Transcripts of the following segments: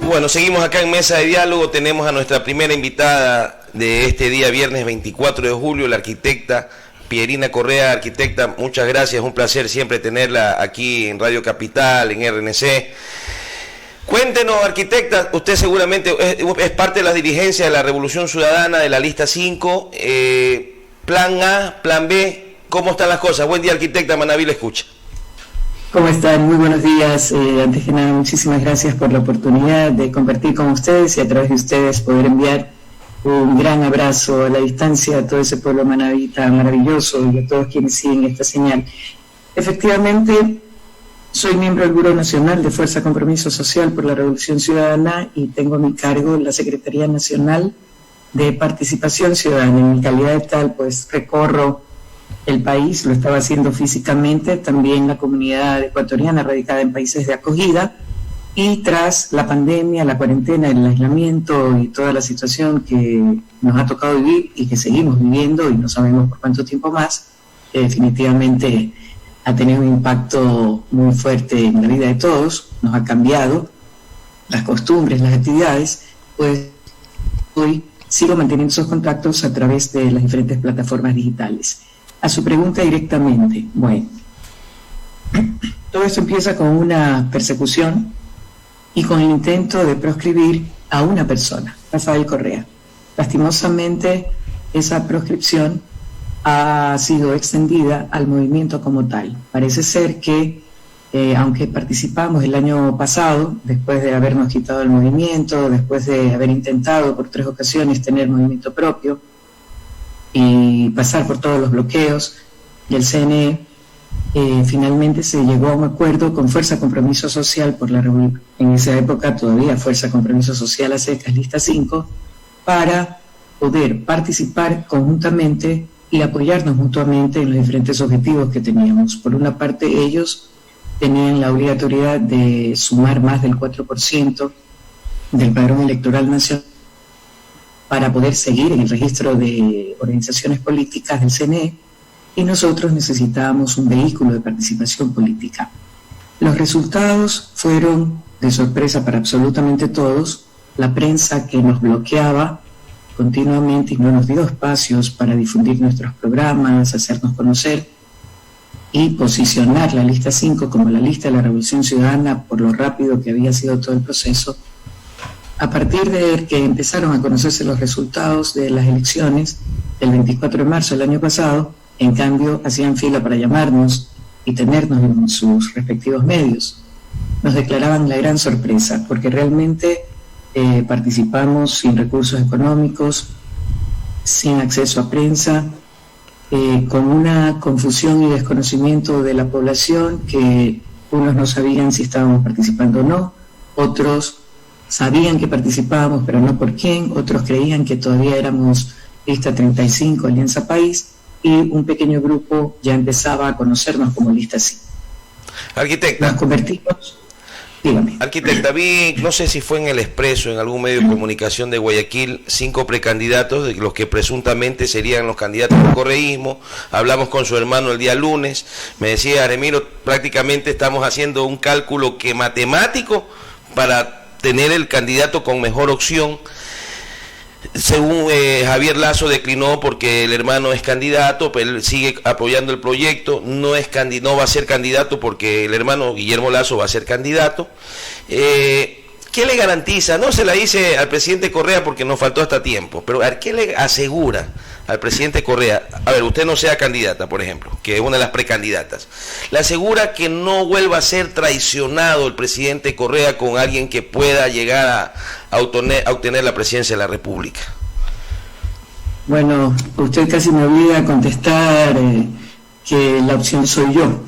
Bueno, seguimos acá en Mesa de Diálogo. Tenemos a nuestra primera invitada de este día, viernes 24 de julio, la arquitecta Pierina Correa. Arquitecta, muchas gracias, un placer siempre tenerla aquí en Radio Capital, en RNC. Cuéntenos, arquitecta, usted seguramente es parte de las dirigencias de la Revolución Ciudadana de la Lista 5, plan A, plan B, ¿cómo están las cosas? Buen día, arquitecta, Manaví la escucha. ¿Cómo están? Muy buenos días. Antes que nada, muchísimas gracias por la oportunidad de compartir con ustedes y a través de ustedes poder enviar un gran abrazo a la distancia a todo ese pueblo manavita maravilloso y a todos quienes siguen esta señal. Efectivamente, soy miembro del Buró Nacional de Fuerza Compromiso Social por la Revolución Ciudadana y tengo a mi cargo la Secretaría Nacional de Participación Ciudadana. En mi calidad de tal, pues recorro el país, lo estaba haciendo físicamente, también la comunidad ecuatoriana radicada en países de acogida, y tras la pandemia, la cuarentena, el aislamiento y toda la situación que nos ha tocado vivir y que seguimos viviendo y no sabemos por cuánto tiempo más, definitivamente ha tenido un impacto muy fuerte en la vida de todos, nos ha cambiado las costumbres, las actividades, pues hoy sigo manteniendo esos contactos a través de las diferentes plataformas digitales. A su pregunta directamente, bueno, todo esto empieza con una persecución y con el intento de proscribir a una persona, Rafael Correa. Lastimosamente, esa proscripción ha sido extendida al movimiento como tal. Parece ser que, aunque participamos el año pasado, después de habernos quitado el movimiento, después de haber intentado por 3 ocasiones tener movimiento propio, y pasar por todos los bloqueos del CNE, finalmente se llegó a un acuerdo con Fuerza Compromiso Social por la Revolución, en esa época todavía Fuerza Compromiso Social a secas, Lista 5, para poder participar conjuntamente y apoyarnos mutuamente en los diferentes objetivos que teníamos. Por una parte, ellos tenían la obligatoriedad de sumar más del 4% del padrón electoral nacional para poder seguir en el registro de organizaciones políticas del CNE, y nosotros necesitábamos un vehículo de participación política. Los resultados fueron de sorpresa para absolutamente todos. La prensa que nos bloqueaba continuamente y no nos dio espacios para difundir nuestros programas, hacernos conocer y posicionar la Lista 5 como la lista de la Revolución Ciudadana por lo rápido que había sido todo el proceso. A partir de que empezaron a conocerse los resultados de las elecciones del 24 de marzo del año pasado, en cambio hacían fila para llamarnos y tenernos en sus respectivos medios. Nos declaraban la gran sorpresa, porque realmente participamos sin recursos económicos, sin acceso a prensa, con una confusión y desconocimiento de la población, que unos no sabían si estábamos participando o no, otros sabían que participábamos, pero no por quién, otros creían que todavía éramos Lista 35, Alianza País, y un pequeño grupo ya empezaba a conocernos como Lista 5. Arquitecta. Nos convertimos, dígame. Arquitecta, vi, no sé si fue en El Expreso, en algún medio de comunicación de Guayaquil, 5 precandidatos, de los que presuntamente serían los candidatos del correísmo. Hablamos con su hermano el día lunes, me decía, Aremiro, prácticamente estamos haciendo un cálculo que matemático para tener el candidato con mejor opción. Según Javier Lazo declinó porque el hermano es candidato, pero él sigue apoyando el proyecto, no va a ser candidato porque el hermano Guillermo Lazo va a ser candidato. ¿Qué le garantiza? No se la hice al presidente Correa porque nos faltó hasta tiempo, pero ¿qué le asegura al presidente Correa? A ver, usted no sea candidata, por ejemplo, que es una de las precandidatas. ¿Le asegura que no vuelva a ser traicionado el presidente Correa con alguien que pueda llegar a obtener la presidencia de la República? Bueno, usted casi me obliga a contestar que la opción soy yo.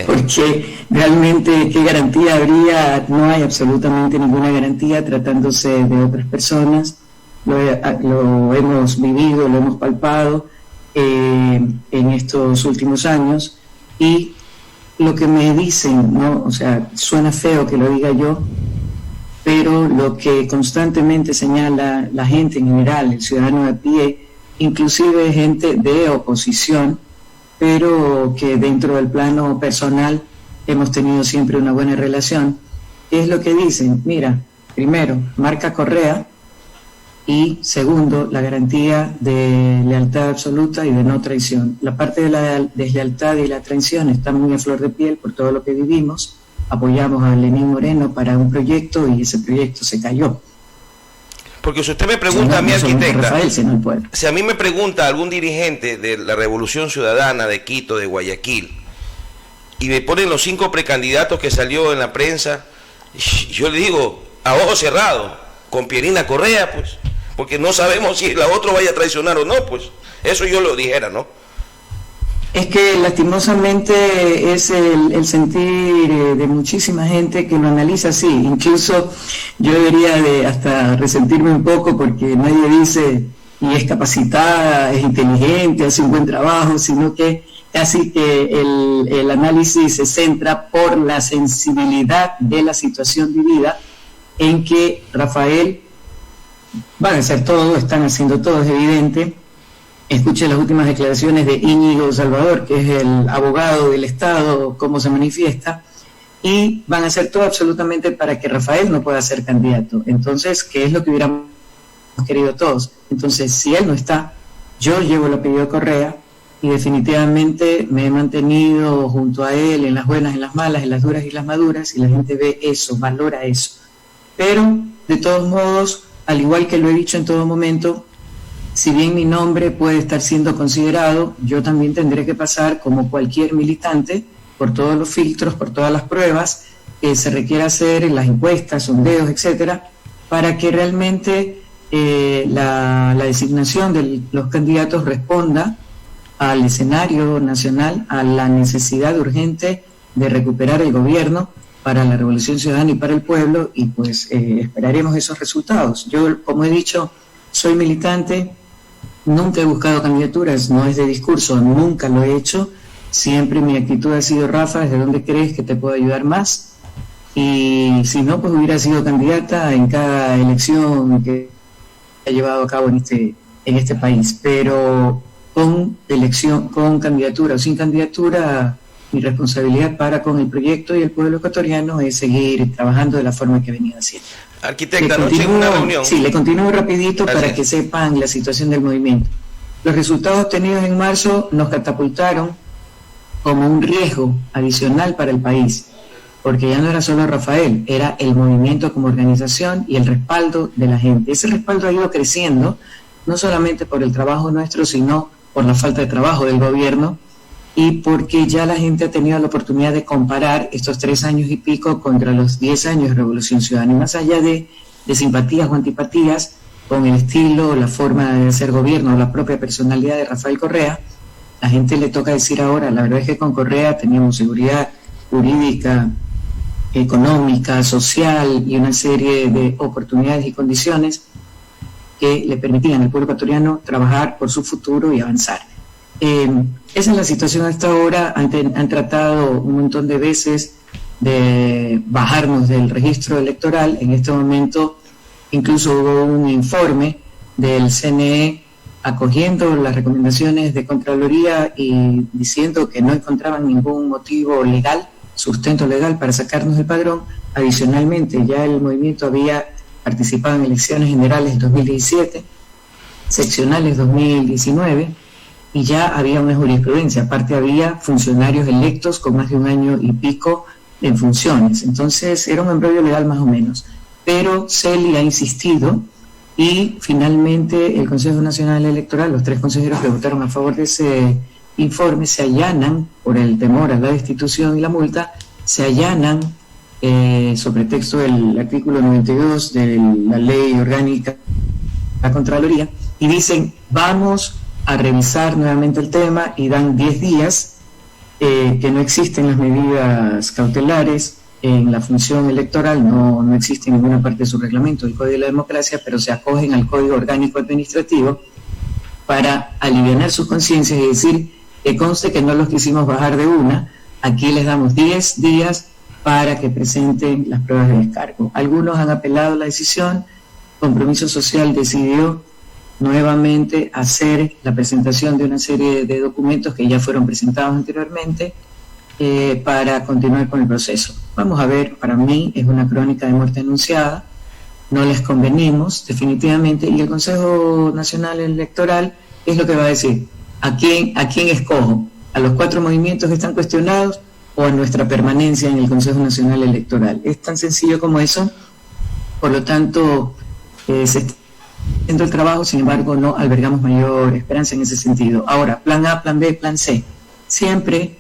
Porque realmente qué garantía habría, no hay absolutamente ninguna garantía tratándose de otras personas. Lo hemos vivido, lo hemos palpado en estos últimos años, y lo que me dicen, ¿no? O sea, suena feo que lo diga yo, pero lo que constantemente señala la gente en general, el ciudadano de a pie, inclusive gente de oposición, pero que dentro del plano personal hemos tenido siempre una buena relación, ¿qué es lo que dicen? Mira, primero, marca Correa, y segundo, la garantía de lealtad absoluta y de no traición. La parte de la deslealtad y la traición está muy a flor de piel por todo lo que vivimos. Apoyamos a Lenín Moreno para un proyecto y ese proyecto se cayó. Porque si usted me pregunta a mi arquitecta, Rafael, sino el pueblo. Si a mí me pregunta algún dirigente de la Revolución Ciudadana de Quito, de Guayaquil, y me ponen los 5 precandidatos que salió en la prensa, yo le digo, a ojos cerrados, con Pierina Correa, pues, porque no sabemos si la otra vaya a traicionar o no, pues, eso yo lo dijera, ¿no? Es que lastimosamente es el sentir de muchísima gente que lo analiza así. Incluso yo debería de hasta resentirme un poco porque nadie dice y es capacitada, es inteligente, hace un buen trabajo, sino que casi que el análisis se centra por la sensibilidad de la situación vivida en que Rafael van a hacer todo, están haciendo todo, es evidente. Escuche las últimas declaraciones de Íñigo Salvador, que es el abogado del Estado, cómo se manifiesta, y van a hacer todo absolutamente para que Rafael no pueda ser candidato. Entonces, ¿qué es lo que hubiéramos querido todos? Entonces, si él no está, yo llevo el apellido Correa y definitivamente me he mantenido junto a él en las buenas, en las malas, en las duras y las maduras, y la gente ve eso, valora eso. Pero, de todos modos, al igual que lo he dicho en todo momento, si bien mi nombre puede estar siendo considerado, yo también tendré que pasar, como cualquier militante, por todos los filtros, por todas las pruebas que se requiera hacer en las encuestas, sondeos, etcétera, para que realmente la designación de los candidatos responda al escenario nacional, a la necesidad urgente de recuperar el gobierno para la Revolución Ciudadana y para el pueblo, y pues esperaremos esos resultados. Yo, como he dicho, soy militante. Nunca he buscado candidaturas, no es de discurso, nunca lo he hecho. Siempre mi actitud ha sido, Rafa, ¿desde dónde crees que te puedo ayudar más? Y si no, pues hubiera sido candidata en cada elección que ha llevado a cabo en este país. Pero con elección, con candidatura o sin candidatura, mi responsabilidad para con el proyecto y el pueblo ecuatoriano es seguir trabajando de la forma que venía haciendo. Arquitecta, anoche en una reunión. Sí, le continúo rapidito para que sepan la situación del movimiento. Los resultados obtenidos en marzo nos catapultaron como un riesgo adicional para el país, porque ya no era solo Rafael, era el movimiento como organización y el respaldo de la gente. Ese respaldo ha ido creciendo, no solamente por el trabajo nuestro, sino por la falta de trabajo del gobierno, y porque ya la gente ha tenido la oportunidad de comparar estos 3 años y pico contra los 10 años de Revolución Ciudadana, y más allá de simpatías o antipatías con el estilo, la forma de hacer gobierno, la propia personalidad de Rafael Correa, la gente le toca decir ahora, la verdad es que con Correa teníamos seguridad jurídica, económica, social y una serie de oportunidades y condiciones que le permitían al pueblo ecuatoriano trabajar por su futuro y avanzar. Esa es la situación hasta ahora. Han tratado un montón de veces de bajarnos del registro electoral. En este momento incluso hubo un informe del CNE acogiendo las recomendaciones de Contraloría y diciendo que no encontraban ningún motivo legal, sustento legal para sacarnos del padrón. Adicionalmente, ya el movimiento había participado en elecciones generales 2017, seccionales 2019, y ya había una jurisprudencia. Aparte había funcionarios electos con más de 1 año y pico en funciones. Entonces era un embrollo legal más o menos. Pero CELI ha insistido y finalmente el Consejo Nacional Electoral, los 3 consejeros que votaron a favor de ese informe, se allanan por el temor a la destitución y la multa, se allanan sobre texto del artículo 92 de la Ley Orgánica de la Contraloría y dicen, vamos a revisar nuevamente el tema, y dan 10 días, que no existen las medidas cautelares en la función electoral, no existe en ninguna parte de su reglamento, el Código de la Democracia, pero se acogen al Código Orgánico Administrativo para alivianar sus conciencias y decir que conste que no los quisimos bajar de una, aquí les damos 10 días para que presenten las pruebas de descargo. Algunos han apelado la decisión. Compromiso Social decidió nuevamente hacer la presentación de una serie de documentos que ya fueron presentados anteriormente para continuar con el proceso. vamos a ver, para mí es una crónica de muerte anunciada, no les convenimos definitivamente, y el Consejo Nacional Electoral es lo que va a decir, ¿a quién escojo? ¿A los 4 movimientos que están cuestionados o a nuestra permanencia en el Consejo Nacional Electoral? Es tan sencillo como eso. Por lo tanto, se está haciendo el trabajo, sin embargo, no albergamos mayor esperanza en ese sentido. Ahora, plan A, plan B, plan C. Siempre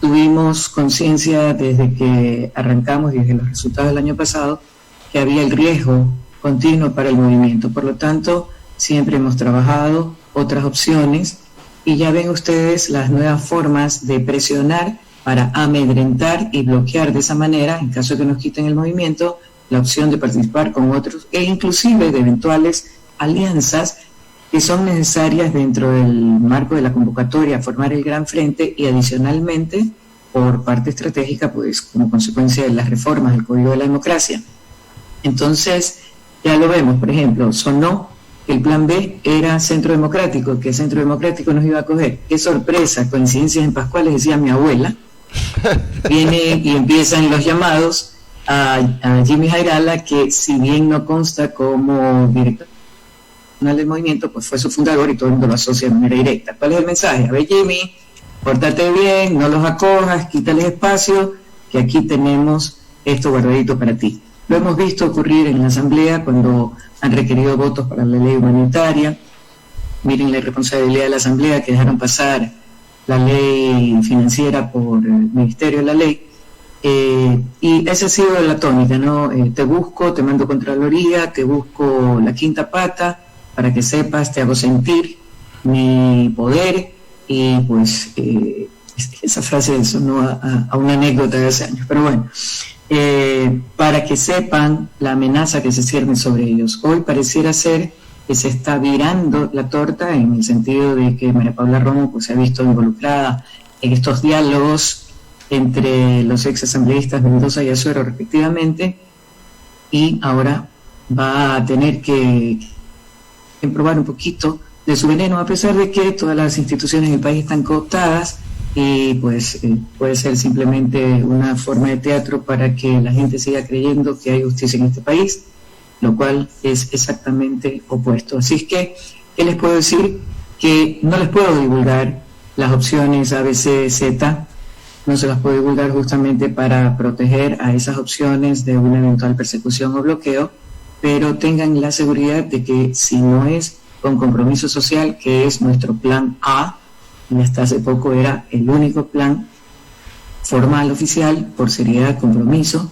tuvimos conciencia desde que arrancamos y desde los resultados del año pasado que había el riesgo continuo para el movimiento. Por lo tanto, siempre hemos trabajado otras opciones y ya ven ustedes las nuevas formas de presionar para amedrentar y bloquear de esa manera, en caso de que nos quiten el movimiento, la opción de participar con otros e inclusive de eventuales alianzas que son necesarias dentro del marco de la convocatoria a formar el Gran Frente y adicionalmente por parte estratégica, pues como consecuencia de las reformas del Código de la Democracia. Entonces, ya lo vemos, por ejemplo, sonó que el plan B era Centro Democrático, que el Centro Democrático nos iba a coger. Qué sorpresa, coincidencias en Pascuales, decía mi abuela. Viene y empiezan los llamados a Jimmy Jairala, que si bien no consta como director del movimiento, pues fue su fundador y todo el mundo lo asocia de manera directa. ¿Cuál es el mensaje? A ver, Jimmy, pórtate bien, no los acojas, quítales espacio, que aquí tenemos esto guardadito para ti. Lo hemos visto ocurrir en la Asamblea cuando han requerido votos para la ley humanitaria. Miren la irresponsabilidad de la Asamblea, que dejaron pasar la ley financiera por el Ministerio de la Ley. Y esa ha sido la tónica, ¿no? Te busco, te mando Contraloría, te busco la quinta pata, para que sepas, te hago sentir mi poder, y pues esa frase sonó a una anécdota de hace años, pero bueno, para que sepan la amenaza que se cierne sobre ellos. Hoy pareciera ser que se está virando la torta en el sentido de que María Paula Romo pues se ha visto involucrada en estos diálogos entre los ex asambleístas Mendoza y Azuero respectivamente, y ahora va a tener que probar un poquito de su veneno, a pesar de que todas las instituciones del país están cooptadas, y pues puede ser simplemente una forma de teatro para que la gente siga creyendo que hay justicia en este país, lo cual es exactamente opuesto. Así es que, ¿qué les puedo decir? Que no les puedo divulgar las opciones A, B, C, Z, no se las puedo divulgar justamente para proteger a esas opciones de una eventual persecución o bloqueo, pero tengan la seguridad de que si no es con compromiso social, que es nuestro plan A, y hasta hace poco era el único plan formal, oficial, por seriedad, compromiso,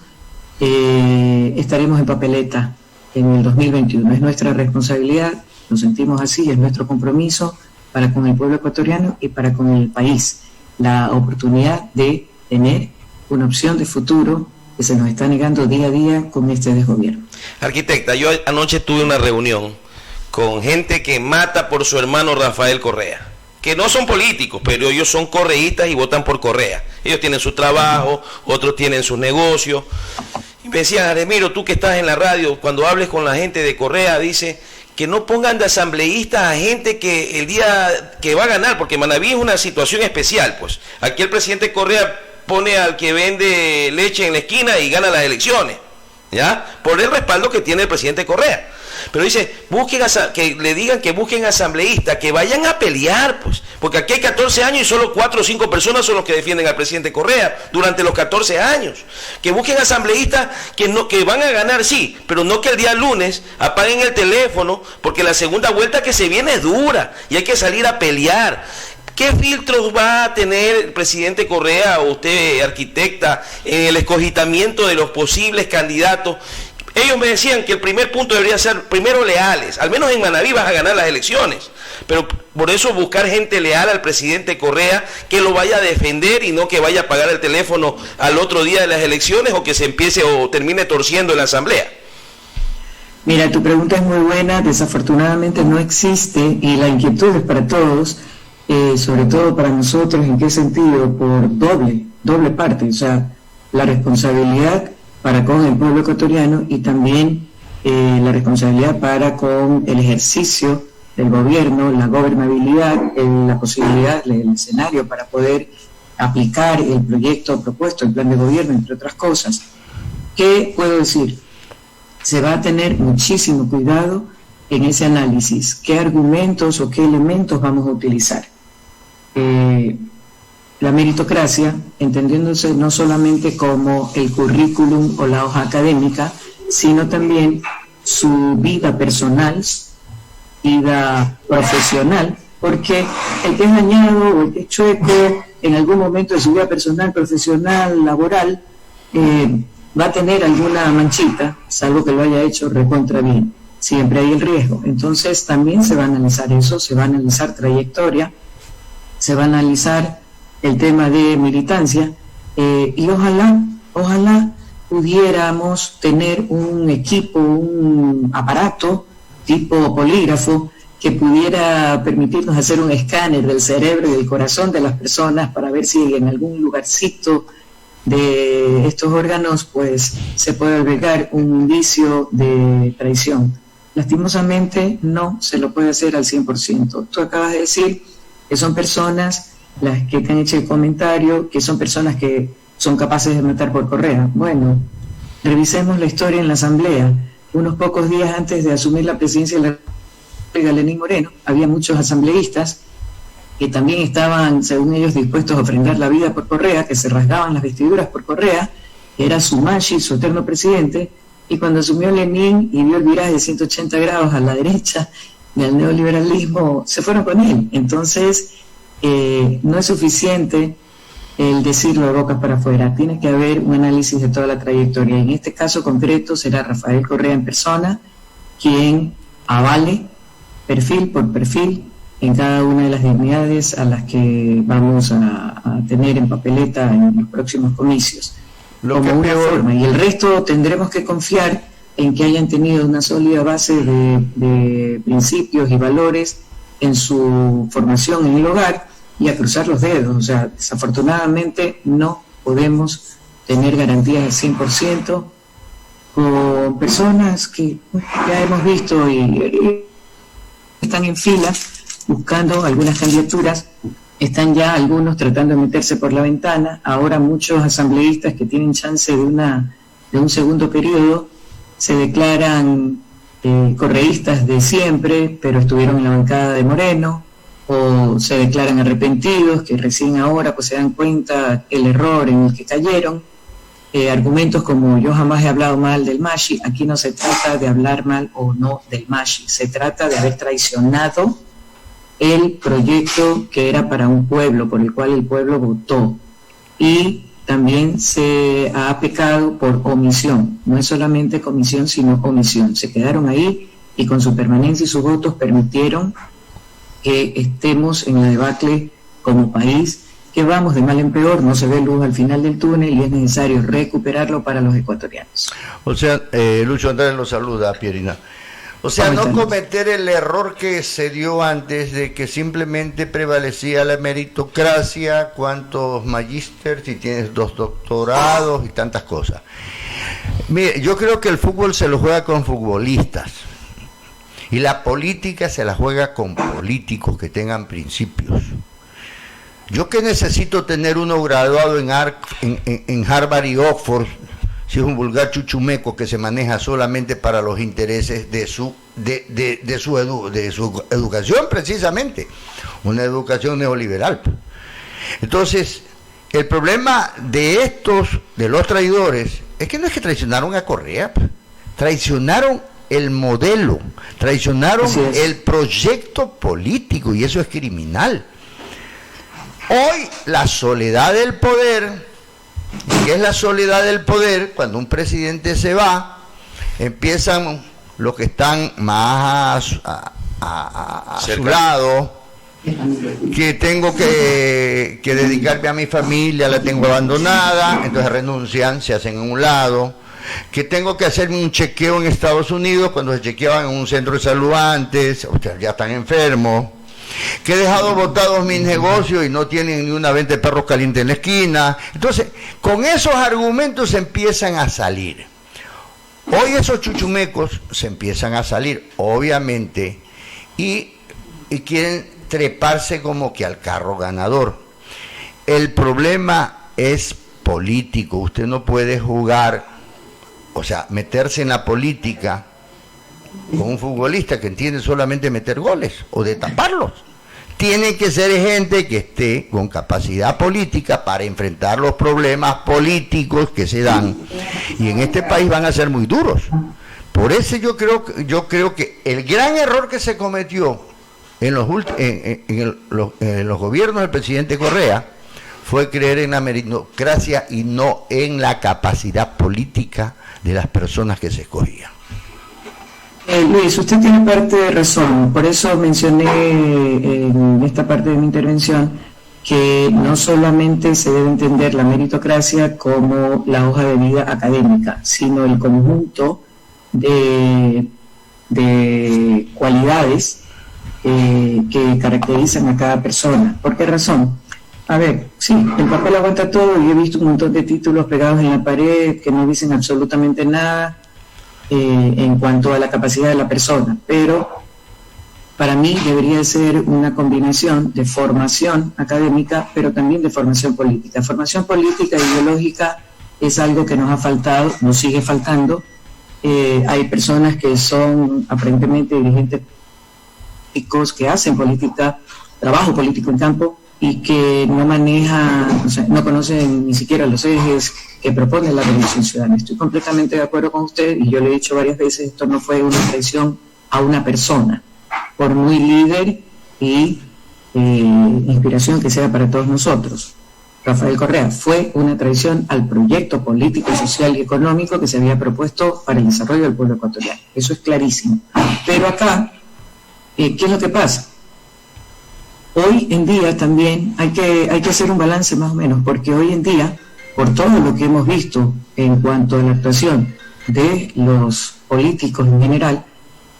estaremos en papeleta en el 2021. Es nuestra responsabilidad, nos sentimos así, es nuestro compromiso para con el pueblo ecuatoriano y para con el país, la oportunidad de tener una opción de futuro que se nos está negando día a día con este desgobierno. Arquitecta, yo anoche tuve una reunión con gente que mata por su hermano Rafael Correa, que no son políticos, pero ellos son correístas y votan por Correa. Ellos tienen su trabajo, otros tienen sus negocios. Y me decían, Aremiro, tú que estás en la radio, cuando hables con la gente de Correa, dice que no pongan de asambleístas a gente que el día que va a ganar, porque Manabí es una situación especial, pues. Aquí el presidente Correa pone al que vende leche en la esquina y gana las elecciones, ¿ya? Por el respaldo que tiene el presidente Correa. Pero dice, que le digan que busquen asambleístas, que vayan a pelear, pues, porque aquí hay 14 años y solo 4 o 5 personas son los que defienden al presidente Correa durante los 14 años. Que busquen asambleístas que van a ganar, sí, pero no que el día lunes apaguen el teléfono, porque la segunda vuelta que se viene es dura y hay que salir a pelear. ¿Qué filtros va a tener el presidente Correa o usted, arquitecta, en el escogitamiento de los posibles candidatos? Ellos me decían que el primer punto debería ser, primero, leales. Al menos en Manabí vas a ganar las elecciones. Pero por eso buscar gente leal al presidente Correa, que lo vaya a defender y no que vaya a apagar el teléfono al otro día de las elecciones o que se empiece o termine torciendo en la asamblea. Mira, tu pregunta es muy buena. Desafortunadamente no existe, y la inquietud es para todos, sobre todo para nosotros. ¿En qué sentido? Por doble parte. O sea, la responsabilidad para con el pueblo ecuatoriano y también la responsabilidad para con el ejercicio del gobierno, la gobernabilidad, la posibilidad, el escenario para poder aplicar el proyecto propuesto, el plan de gobierno, entre otras cosas. ¿Qué puedo decir? Se va a tener muchísimo cuidado en ese análisis. ¿Qué argumentos o qué elementos vamos a utilizar? La meritocracia, entendiéndose no solamente como el currículum o la hoja académica, sino también su vida personal, vida profesional, porque el que es dañado o el que es chueco en algún momento de su vida personal, profesional, laboral, va a tener alguna manchita, salvo que lo haya hecho recontra bien. Siempre hay el riesgo. Entonces también se va a analizar eso, se va a analizar trayectoria, se va a analizar el tema de militancia, y ojalá pudiéramos tener un equipo, un aparato tipo polígrafo que pudiera permitirnos hacer un escáner del cerebro y del corazón de las personas para ver si en algún lugarcito de estos órganos pues se puede albergar un indicio de traición. Lastimosamente no se lo puede hacer al 100%. Tú acabas de decir que son personas las que te han hecho el comentario, que son personas que son capaces de matar por correa. Bueno, revisemos la historia en la Asamblea. Unos pocos días antes de asumir la presidencia de la República, Lenín Moreno, había muchos asambleístas que también estaban, según ellos, dispuestos a ofrendar la vida por correa, que se rasgaban las vestiduras por correa, que era su machi, su eterno presidente, y cuando asumió Lenín y dio el viraje de 180 grados a la derecha del neoliberalismo, se fueron con él. Entonces, no es suficiente el decirlo de bocas para afuera, tiene que haber un análisis de toda la trayectoria. En este caso concreto será Rafael Correa en persona quien avale perfil por perfil en cada una de las dignidades a las que vamos a tener en papeleta en los próximos comicios, como una forma, y el resto tendremos que confiar en que hayan tenido una sólida base de principios y valores en su formación en el hogar, y a cruzar los dedos. O sea, desafortunadamente no podemos tener garantías del 100% con personas que ya hemos visto y están en fila buscando algunas candidaturas, están ya algunos tratando de meterse por la ventana, ahora muchos asambleístas que tienen chance de un segundo periodo se declaran correístas de siempre, pero estuvieron en la bancada de Moreno, o se declaran arrepentidos, que recién ahora pues se dan cuenta el error en el que cayeron. Argumentos como yo jamás he hablado mal del Mashi. Aquí no se trata de hablar mal o no del Mashi, se trata de haber traicionado el proyecto que era para un pueblo, por el cual el pueblo votó, y también se ha pecado por omisión. No es solamente comisión sino omisión. Se quedaron ahí y con su permanencia y sus votos permitieron que estemos en la debacle como país, que vamos de mal en peor, no se ve luz al final del túnel y es necesario recuperarlo para los ecuatorianos. O sea, Lucho Andrade lo saluda, Pierina. O sea, no cometer el error que se dio antes de que simplemente prevalecía la meritocracia, cuántos magísteres, si tienes 2 doctorados y tantas cosas. Mire, yo creo que el fútbol se lo juega con futbolistas. Y la política se la juega con políticos que tengan principios. Yo que necesito tener uno graduado en Harvard y Oxford, si es un vulgar chuchumeco que se maneja solamente para los intereses de su educación, precisamente, una educación neoliberal. Entonces, el problema de los traidores, es que no es que traicionaron a Correa, traicionaron el modelo, traicionaron el proyecto político, y eso es criminal. Hoy la soledad del poder, ¿qué es la soledad del poder? Cuando un presidente se va, empiezan los que están más a su lado, que tengo que dedicarme a mi familia, la tengo abandonada, entonces renuncian, se hacen a un lado. Que tengo que hacerme un chequeo en Estados Unidos, cuando se chequeaban en un centro de salud antes, o sea, ya están enfermos. Que he dejado botados mis negocios y no tienen ni una venta de perros calientes en la esquina. Entonces, con esos argumentos se empiezan a salir. Hoy esos chuchumecos se empiezan a salir, obviamente, y quieren treparse como que al carro ganador. el problema es político. Usted no puede jugar, o sea, meterse en la política con un futbolista que entiende solamente meter goles o de taparlos. Tiene que ser gente que esté con capacidad política para enfrentar los problemas políticos que se dan, y en este país van a ser muy duros. Por eso yo creo que el gran error que se cometió en los gobiernos del presidente Correa fue creer en la meritocracia y no en la capacidad política de las personas que se escogían. Luis, usted tiene parte de razón, por eso mencioné en esta parte de mi intervención que no solamente se debe entender la meritocracia como la hoja de vida académica, sino el conjunto de cualidades que caracterizan a cada persona. ¿Por qué razón? A ver, sí, el papel aguanta todo y he visto un montón de títulos pegados en la pared que no dicen absolutamente nada en cuanto a la capacidad de la persona, pero para mí debería ser una combinación de formación académica, pero también de formación política. Formación política e ideológica es algo que nos ha faltado, nos sigue faltando. Hay personas que son aparentemente dirigentes políticos que hacen política, trabajo político en campo, y que no manejan, o sea, no conocen ni siquiera los ejes que propone la Revolución Ciudadana. Estoy completamente de acuerdo con usted, y yo le he dicho varias veces, esto no fue una traición a una persona, por muy líder y inspiración que sea para todos nosotros. Rafael Correa, fue una traición al proyecto político, social y económico que se había propuesto para el desarrollo del pueblo ecuatoriano. Eso es clarísimo. Pero acá, ¿qué es lo que pasa? Hoy en día también hay que hacer un balance más o menos, porque hoy en día, por todo lo que hemos visto en cuanto a la actuación de los políticos en general,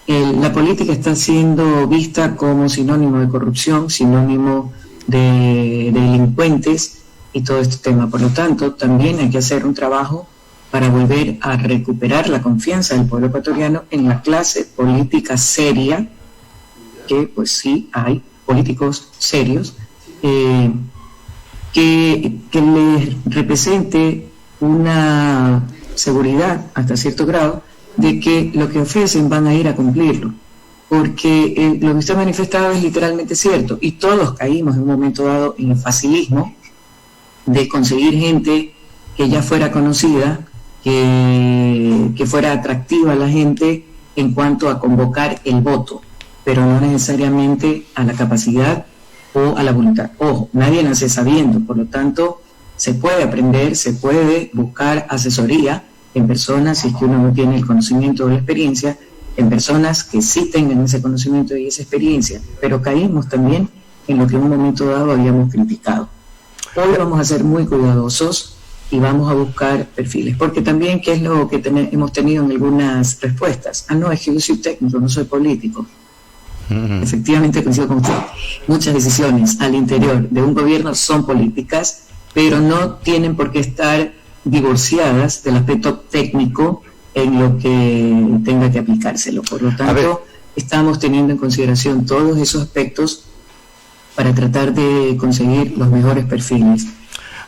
la política está siendo vista como sinónimo de corrupción, sinónimo de delincuentes y todo este tema. Por lo tanto, también hay que hacer un trabajo para volver a recuperar la confianza del pueblo ecuatoriano en la clase política seria, que pues sí hay políticos serios, que les represente una seguridad hasta cierto grado de que lo que ofrecen van a ir a cumplirlo, porque lo que usted ha manifestado es literalmente cierto, y todos caímos en un momento dado en el facilismo de conseguir gente que ya fuera conocida, que fuera atractiva a la gente en cuanto a convocar el voto, pero no necesariamente a la capacidad o a la voluntad. Ojo, nadie nace sabiendo, por lo tanto, se puede aprender, se puede buscar asesoría en personas, si es que uno no tiene el conocimiento o la experiencia, en personas que sí tengan ese conocimiento y esa experiencia, pero caímos también en lo que en un momento dado habíamos criticado. Hoy vamos a ser muy cuidadosos y vamos a buscar perfiles, porque también, ¿qué es lo que hemos tenido en algunas respuestas? No, es que yo soy técnico, no soy político. Efectivamente, coincido con usted. Muchas decisiones al interior de un gobierno son políticas, pero no tienen por qué estar divorciadas del aspecto técnico en lo que tenga que aplicárselo. Por lo tanto, estamos teniendo en consideración todos esos aspectos para tratar de conseguir los mejores perfiles.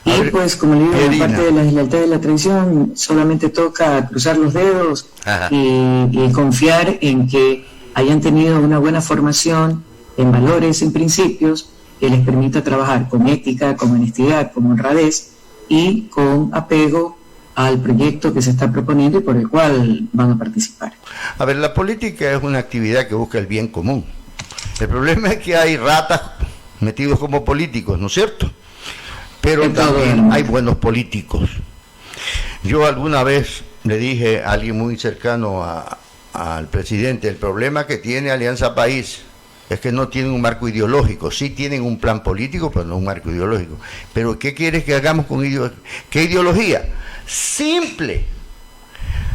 Y pues, como le digo, en parte de la lealtad de la traición, solamente toca cruzar los dedos y confiar en que hayan tenido una buena formación en valores, en principios, que les permita trabajar con ética, con honestidad, con honradez y con apego al proyecto que se está proponiendo y por el cual van a participar. A ver, la política es una actividad que busca el bien común. El problema es que hay ratas metidos como políticos, ¿no es cierto? Pero también hay buenos políticos. Yo alguna vez le dije a alguien muy cercano al presidente, el problema que tiene Alianza País es que no tienen un marco ideológico. Sí tienen un plan político, pero no un marco ideológico. Pero ¿qué quieres que hagamos con qué ideología? Simple.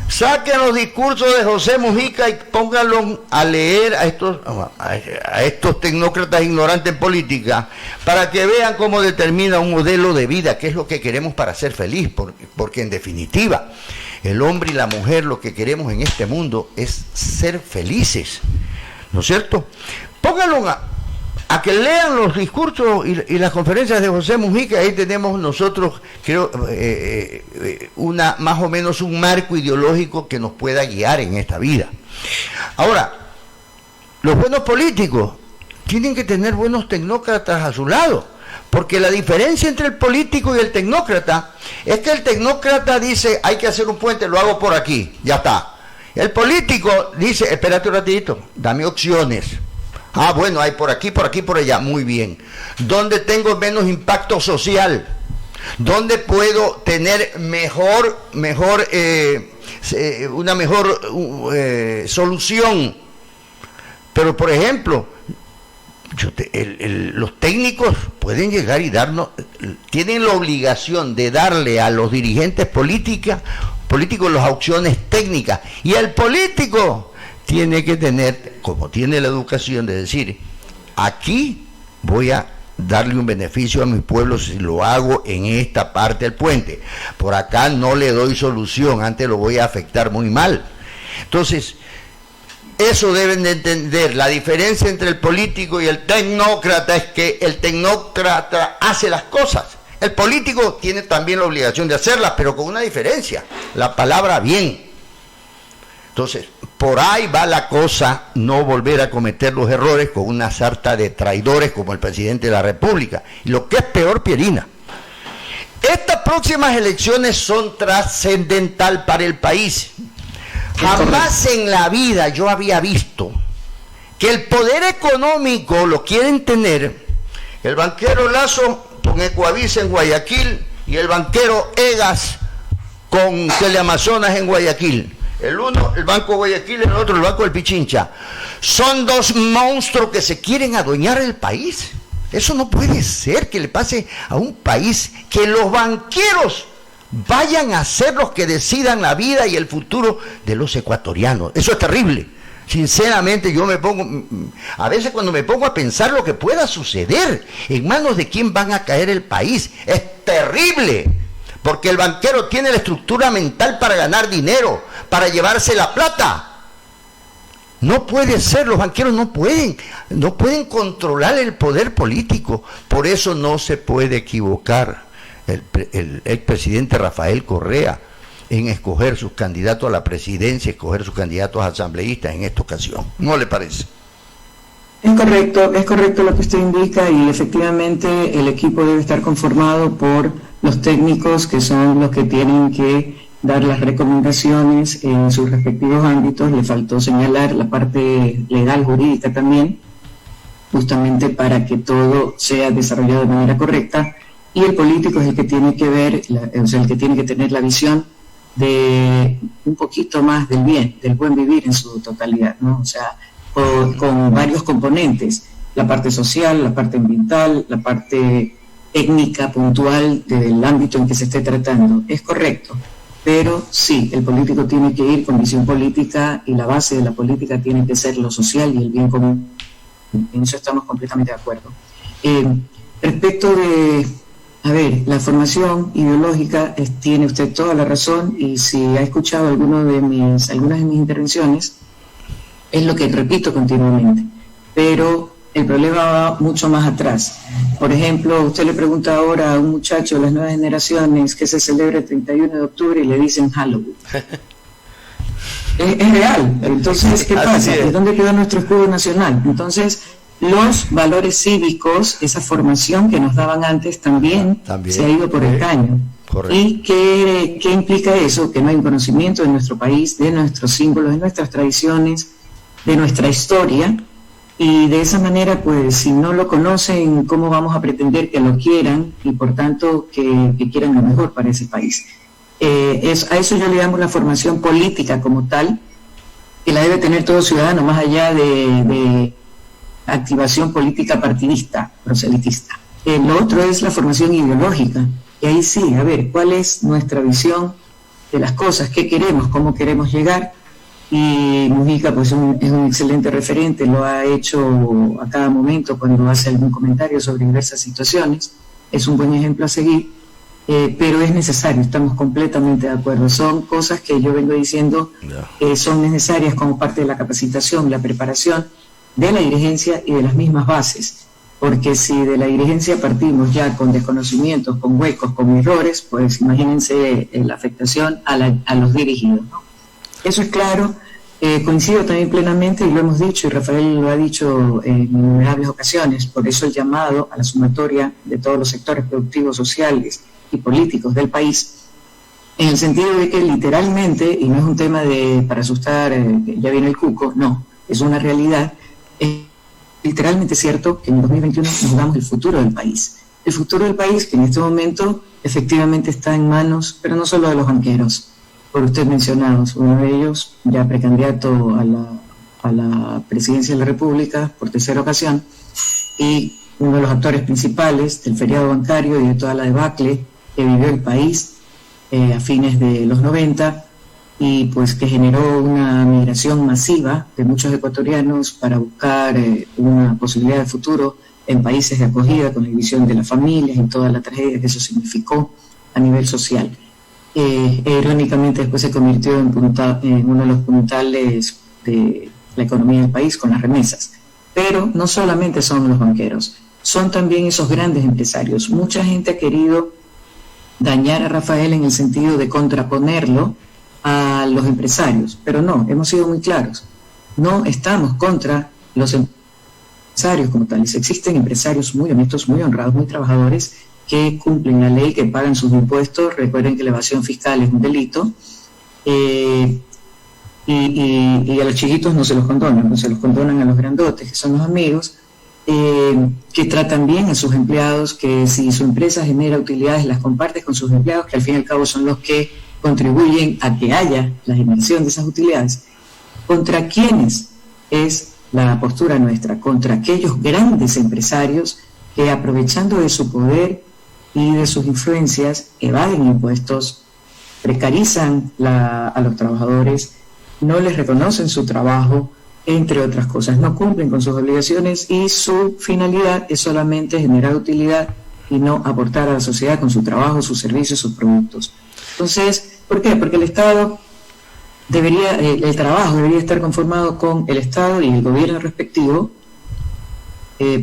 Saquen los discursos de José Mujica y pónganlos a leer a estos tecnócratas ignorantes en política para que vean cómo determina un modelo de vida, que es lo que queremos para ser feliz, porque en definitiva el hombre y la mujer lo que queremos en este mundo es ser felices, ¿no es cierto? Pónganlo a que lean los discursos y las conferencias de José Mujica. Ahí tenemos nosotros, creo, más o menos un marco ideológico que nos pueda guiar en esta vida. Ahora, los buenos políticos tienen que tener buenos tecnócratas a su lado, porque la diferencia entre el político y el tecnócrata es que el tecnócrata dice, hay que hacer un puente, lo hago por aquí, ya está. El político dice, espérate un ratito, dame opciones. Ah, bueno, hay por aquí, por allá, muy bien. ¿Dónde tengo menos impacto social? ¿Dónde puedo tener una mejor solución? Pero, por ejemplo, los técnicos pueden llegar y tienen la obligación de darle a los dirigentes políticos las opciones técnicas, y el político tiene que tener, como tiene la educación, de decir, aquí voy a darle un beneficio a mi pueblo si lo hago en esta parte del puente, por acá no le doy solución, antes lo voy a afectar muy mal. Entonces, eso deben de entender. La diferencia entre el político y el tecnócrata es que el tecnócrata hace las cosas, el político tiene también la obligación de hacerlas, pero con una diferencia, la palabra bien. Entonces, por ahí va la cosa, no volver a cometer los errores con una sarta de traidores como el presidente de la República. Y lo que es peor, Pierina, estas próximas elecciones son trascendental para el país. Jamás en la vida yo había visto que el poder económico lo quieren tener el banquero Lazo con Ecuavisa en Guayaquil y el banquero Egas con Teleamazonas en Guayaquil. El uno, el Banco Guayaquil, el otro, el Banco del Pichincha. Son dos monstruos que se quieren adueñar el país. Eso no puede ser que le pase a un país, que los banqueros vayan a ser los que decidan la vida y el futuro de los ecuatorianos. Eso es terrible. Sinceramente, a veces cuando me pongo a pensar lo que pueda suceder, en manos de quién van a caer el país, es terrible. Porque el banquero tiene la estructura mental para ganar dinero, para llevarse la plata. No puede ser, los banqueros no pueden controlar el poder político. Por eso no se puede equivocar el expresidente Rafael Correa en escoger sus candidatos a la presidencia, escoger sus candidatos a asambleístas en esta ocasión. ¿No le parece? Es correcto lo que usted indica, y efectivamente el equipo debe estar conformado por los técnicos, que son los que tienen que dar las recomendaciones en sus respectivos ámbitos. Le faltó señalar la parte legal, jurídica también, justamente para que todo sea desarrollado de manera correcta, y el político es el que tiene que ver, el que tiene que tener la visión de un poquito más del bien, del buen vivir en su totalidad, ¿no? O sea, con varios componentes, la parte social, la parte ambiental, la parte técnica, puntual del ámbito en que se esté tratando. Es correcto, pero sí, el político tiene que ir con visión política, y la base de la política tiene que ser lo social y el bien común. En eso estamos completamente de acuerdo. Respecto de, la formación ideológica, tiene usted toda la razón, y si ha escuchado algunas de mis intervenciones, es lo que repito continuamente, pero el problema va mucho más atrás. Por ejemplo, usted le pregunta ahora a un muchacho de las nuevas generaciones que se celebra el 31 de octubre y le dicen Halloween. Es real. Entonces, ¿qué pasa? ¿De dónde quedó nuestro escudo nacional? Entonces, los valores cívicos, esa formación que nos daban antes, también se ha ido por el caño. Correcto. ¿Y qué implica eso? Que no hay un conocimiento de nuestro país, de nuestros símbolos, de nuestras tradiciones, de nuestra historia, y de esa manera, pues, si no lo conocen, ¿cómo vamos a pretender que lo quieran y por tanto que quieran lo mejor para ese país? A eso yo le llamo la formación política como tal, que la debe tener todo ciudadano, más allá de activación política partidista, proselitista. Lo otro es la formación ideológica, y ahí sí, ¿cuál es nuestra visión de las cosas? ¿Qué queremos? ¿Cómo queremos llegar? Y Mujica, pues, es un excelente referente, lo ha hecho a cada momento cuando hace algún comentario sobre diversas situaciones, es un buen ejemplo a seguir, pero es necesario, estamos completamente de acuerdo. Son cosas que yo vengo diciendo que son necesarias como parte de la capacitación, la preparación de la dirigencia y de las mismas bases. porque si de la dirigencia partimos ya con desconocimientos, con huecos, con errores, pues imagínense la afectación a los dirigidos, ¿no? Eso es claro. Coincido también plenamente, y lo hemos dicho, y Rafael lo ha dicho en innumerables ocasiones, por eso el llamado a la sumatoria de todos los sectores productivos, sociales y políticos del país, en el sentido de que literalmente, y no es un tema para asustar, ya viene el cuco, no, es una realidad, es literalmente cierto que en 2021 nos jugamos el futuro del país. El futuro del país que en este momento efectivamente está en manos, pero no solo de los banqueros, por usted mencionados, uno de ellos ya precandidato a la presidencia de la República por tercera ocasión, y uno de los actores principales del feriado bancario y de toda la debacle que vivió el país a fines de los 90, y pues que generó una migración masiva de muchos ecuatorianos para buscar una posibilidad de futuro en países de acogida, con la división de las familias y toda la tragedia que eso significó a nivel social. Irónicamente después se convirtió en uno de los puntales de la economía del país con las remesas. Pero no solamente son los banqueros, son también esos grandes empresarios. Mucha gente ha querido dañar a Rafael en el sentido de contraponerlo a los empresarios, pero no, hemos sido muy claros. No estamos contra los empresarios como tales. Existen empresarios muy honestos, muy honrados, muy trabajadores, que cumplen la ley, que pagan sus impuestos. Recuerden que la evasión fiscal es un delito, y a los chiquitos no se los condonan, no se los condonan a los grandotes, que son los amigos, que tratan bien a sus empleados, que si su empresa genera utilidades las comparte con sus empleados, que al fin y al cabo son los que contribuyen a que haya la generación de esas utilidades. ¿Contra quiénes es la postura nuestra? Contra aquellos grandes empresarios que, aprovechando de su poder y de sus influencias, evaden impuestos, precarizan a los trabajadores, no les reconocen su trabajo, entre otras cosas, no cumplen con sus obligaciones, y su finalidad es solamente generar utilidad y no aportar a la sociedad con su trabajo, sus servicios, sus productos. Entonces, ¿por qué? Porque el Estado el trabajo debería estar conformado con el Estado y el gobierno respectivo.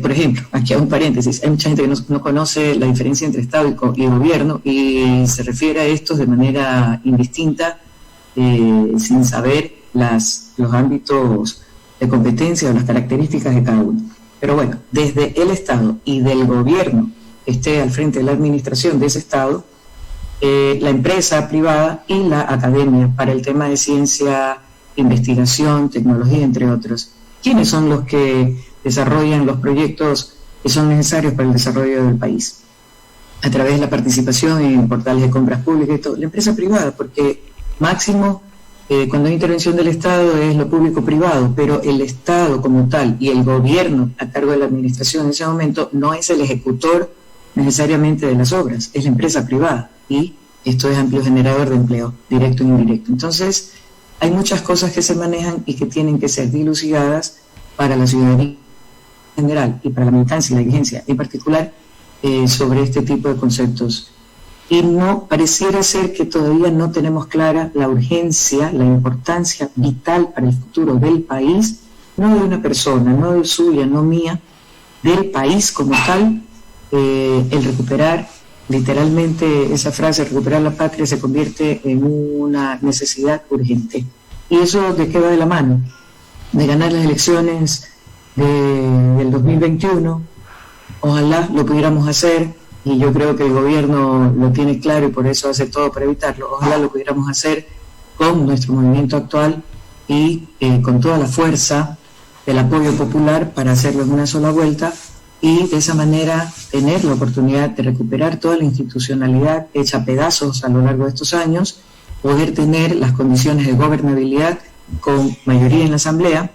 Por ejemplo, aquí hago un paréntesis, hay mucha gente que no conoce la diferencia entre Estado y gobierno, y se refiere a estos de manera indistinta, sin saber los ámbitos de competencia o las características de cada uno. Pero bueno, desde el Estado y del gobierno que esté al frente de la administración de ese Estado, la empresa privada y la academia para el tema de ciencia, investigación, tecnología, entre otros. ¿Quiénes son los que desarrollan los proyectos que son necesarios para el desarrollo del país? A través de la participación en portales de compras públicas y todo, la empresa privada, porque máximo cuando hay intervención del Estado es lo público-privado, pero el Estado como tal y el gobierno a cargo de la administración en ese momento no es el ejecutor necesariamente de las obras, es la empresa privada, y esto es amplio generador de empleo, directo e indirecto. Entonces, hay muchas cosas que se manejan y que tienen que ser dilucidadas para la ciudadanía en general y para la militancia y la dirigencia en particular, sobre este tipo de conceptos. Y no pareciera ser que todavía no tenemos clara la urgencia, la importancia vital para el futuro del país, no de una persona, no de suya, no mía, del país como tal. El recuperar, literalmente esa frase, recuperar la patria, se convierte en una necesidad urgente. ¿Y eso de qué va de la mano? De ganar las elecciones del 2021. Ojalá lo pudiéramos hacer, y yo creo que el gobierno lo tiene claro y por eso hace todo para evitarlo. Ojalá lo pudiéramos hacer con nuestro movimiento actual y con toda la fuerza del apoyo popular para hacerlo en una sola vuelta, y de esa manera tener la oportunidad de recuperar toda la institucionalidad hecha a pedazos a lo largo de estos años, poder tener las condiciones de gobernabilidad con mayoría en la Asamblea,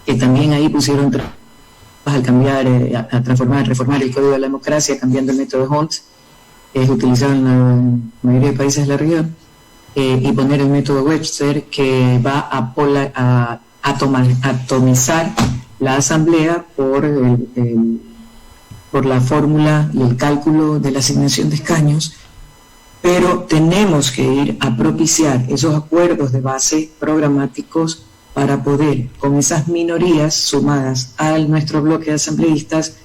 que también ahí pusieron al cambiar, a reformar el Código de la Democracia, cambiando el método de Hunt, que es utilizado en la mayoría de países de la región, y poner el método Webster, que va a atomizar la Asamblea por la fórmula y el cálculo de la asignación de escaños. Pero tenemos que ir a propiciar esos acuerdos de base programáticos para poder, con esas minorías sumadas a nuestro bloque de asambleístas,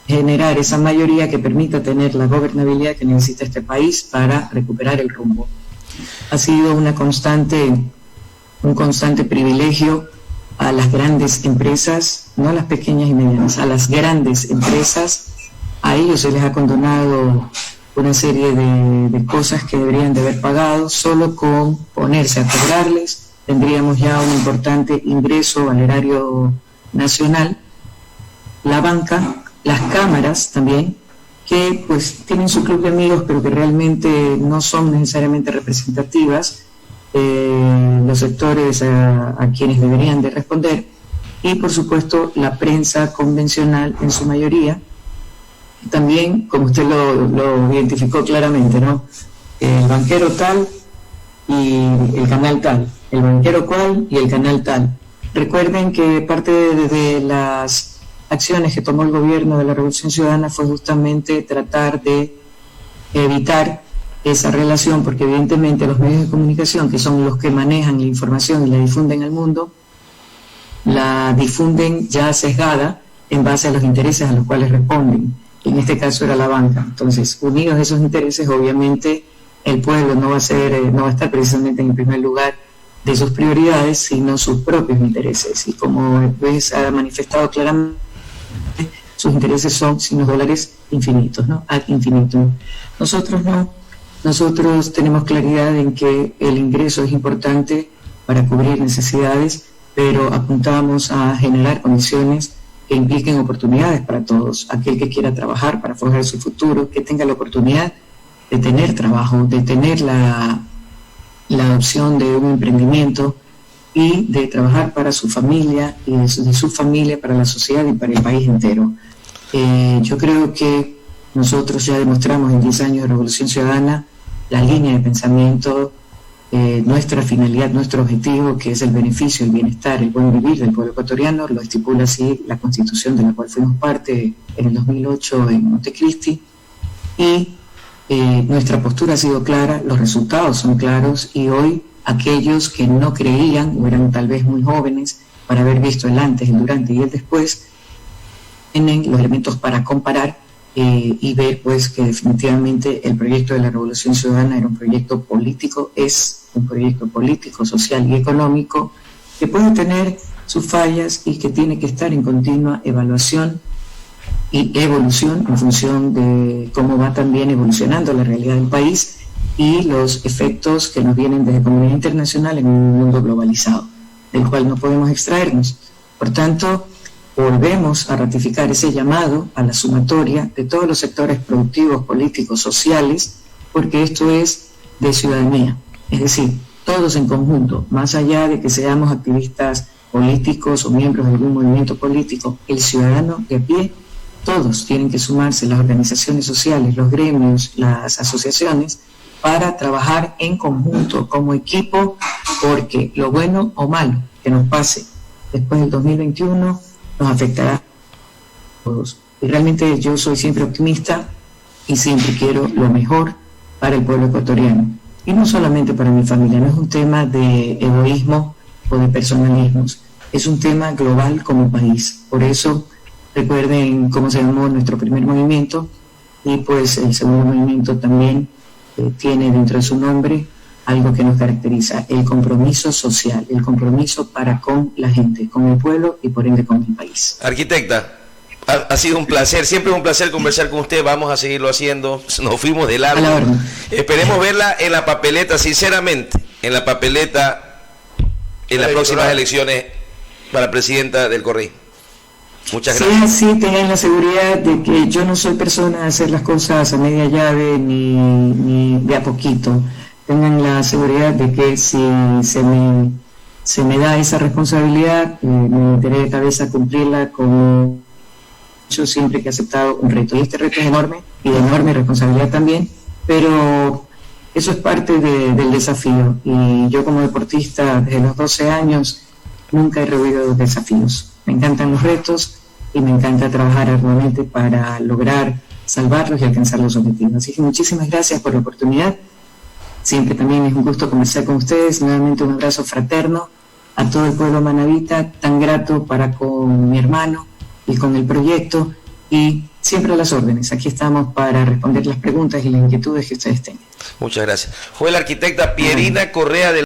generar esa mayoría que permita tener la gobernabilidad que necesita este país para recuperar el rumbo. Ha sido un constante privilegio a las grandes empresas, no a las pequeñas y medianas, a las grandes empresas. A ellos se les ha condonado una serie de cosas que deberían de haber pagado. Solo con ponerse a cobrarles tendríamos ya un importante ingreso al erario nacional. La banca, las cámaras también, que pues tienen su club de amigos, pero que realmente no son necesariamente representativas, los sectores a quienes deberían de responder, y por supuesto la prensa convencional en su mayoría. También, como usted lo identificó claramente, ¿no? El banquero tal y el canal tal, el banquero cual y el canal tal. Recuerden que parte de las acciones que tomó el gobierno de la Revolución Ciudadana fue justamente tratar de evitar esa relación, porque evidentemente los medios de comunicación, que son los que manejan la información y la difunden al mundo, la difunden ya sesgada en base a los intereses a los cuales responden. En este caso era la banca. Entonces, unidos a esos intereses, obviamente el pueblo no va a estar precisamente en el primer lugar de sus prioridades, sino sus propios intereses. Y como pues, ha manifestado claramente, sus intereses son sin los dólares infinitos, ¿no? Ad infinitum. Nosotros no. Nosotros tenemos claridad en que el ingreso es importante para cubrir necesidades, pero apuntamos a generar condiciones que impliquen oportunidades para todos. Aquel que quiera trabajar para forjar su futuro, que tenga la oportunidad de tener trabajo, de tener la opción de un emprendimiento y de trabajar para su familia y de su familia, para la sociedad y para el país entero. Yo creo que nosotros ya demostramos en 10 años de Revolución Ciudadana la línea de pensamiento, nuestra finalidad, nuestro objetivo, que es el beneficio, el bienestar, el buen vivir del pueblo ecuatoriano. Lo estipula así la Constitución de la cual fuimos parte en el 2008 en Montecristi, y nuestra postura ha sido clara, los resultados son claros, y hoy aquellos que no creían o eran tal vez muy jóvenes para haber visto el antes, el durante y el después, tienen los elementos para comparar y ver pues que definitivamente el proyecto de la Revolución Ciudadana era un proyecto político, es un proyecto político, social y económico que puede tener sus fallas y que tiene que estar en continua evaluación y evolución en función de cómo va también evolucionando la realidad del país y los efectos que nos vienen desde la comunidad internacional en un mundo globalizado, del cual no podemos extraernos. Por tanto, volvemos a ratificar ese llamado a la sumatoria de todos los sectores productivos, políticos, sociales, porque esto es de ciudadanía, es decir, todos en conjunto, más allá de que seamos activistas políticos o miembros de algún movimiento político, el ciudadano de a pie, todos tienen que sumarse, las organizaciones sociales, los gremios, las asociaciones, para trabajar en conjunto, como equipo, porque lo bueno o malo que nos pase después del 2021 nos afectará a todos. Y realmente yo soy siempre optimista y siempre quiero lo mejor para el pueblo ecuatoriano. Y no solamente para mi familia, no es un tema de egoísmo o de personalismos, es un tema global como país. Por eso recuerden cómo se llamó nuestro primer movimiento, y pues el segundo movimiento también tiene dentro de su nombre algo que nos caracteriza: el compromiso social, el compromiso para con la gente, con el pueblo y por ende con el país. Arquitecta, ha sido un placer, siempre es un placer conversar con usted, vamos a seguirlo haciendo, nos fuimos de largo. Esperemos verla en la papeleta, sinceramente, en la papeleta en las próximas elecciones para presidenta del Correí. Muchas gracias. Sí, tengan la seguridad de que yo no soy persona de hacer las cosas a media llave ni de a poquito. Tengan la seguridad de que si se me da esa responsabilidad, me meteré de cabeza a cumplirla, como yo siempre que he aceptado un reto. Y este reto es enorme, y de enorme responsabilidad también, pero eso es parte del desafío. Y yo como deportista desde los 12 años nunca he rehuido los desafíos. Me encantan los retos y me encanta trabajar arduamente para lograr salvarlos y alcanzar los objetivos. Así que muchísimas gracias por la oportunidad. Siempre también es un gusto conversar con ustedes. Nuevamente un abrazo fraterno a todo el pueblo manabita, tan grato para con mi hermano y con el proyecto, y siempre a las órdenes. Aquí estamos para responder las preguntas y las inquietudes que ustedes tengan. Muchas gracias. Fue la arquitecta Pierina Correa del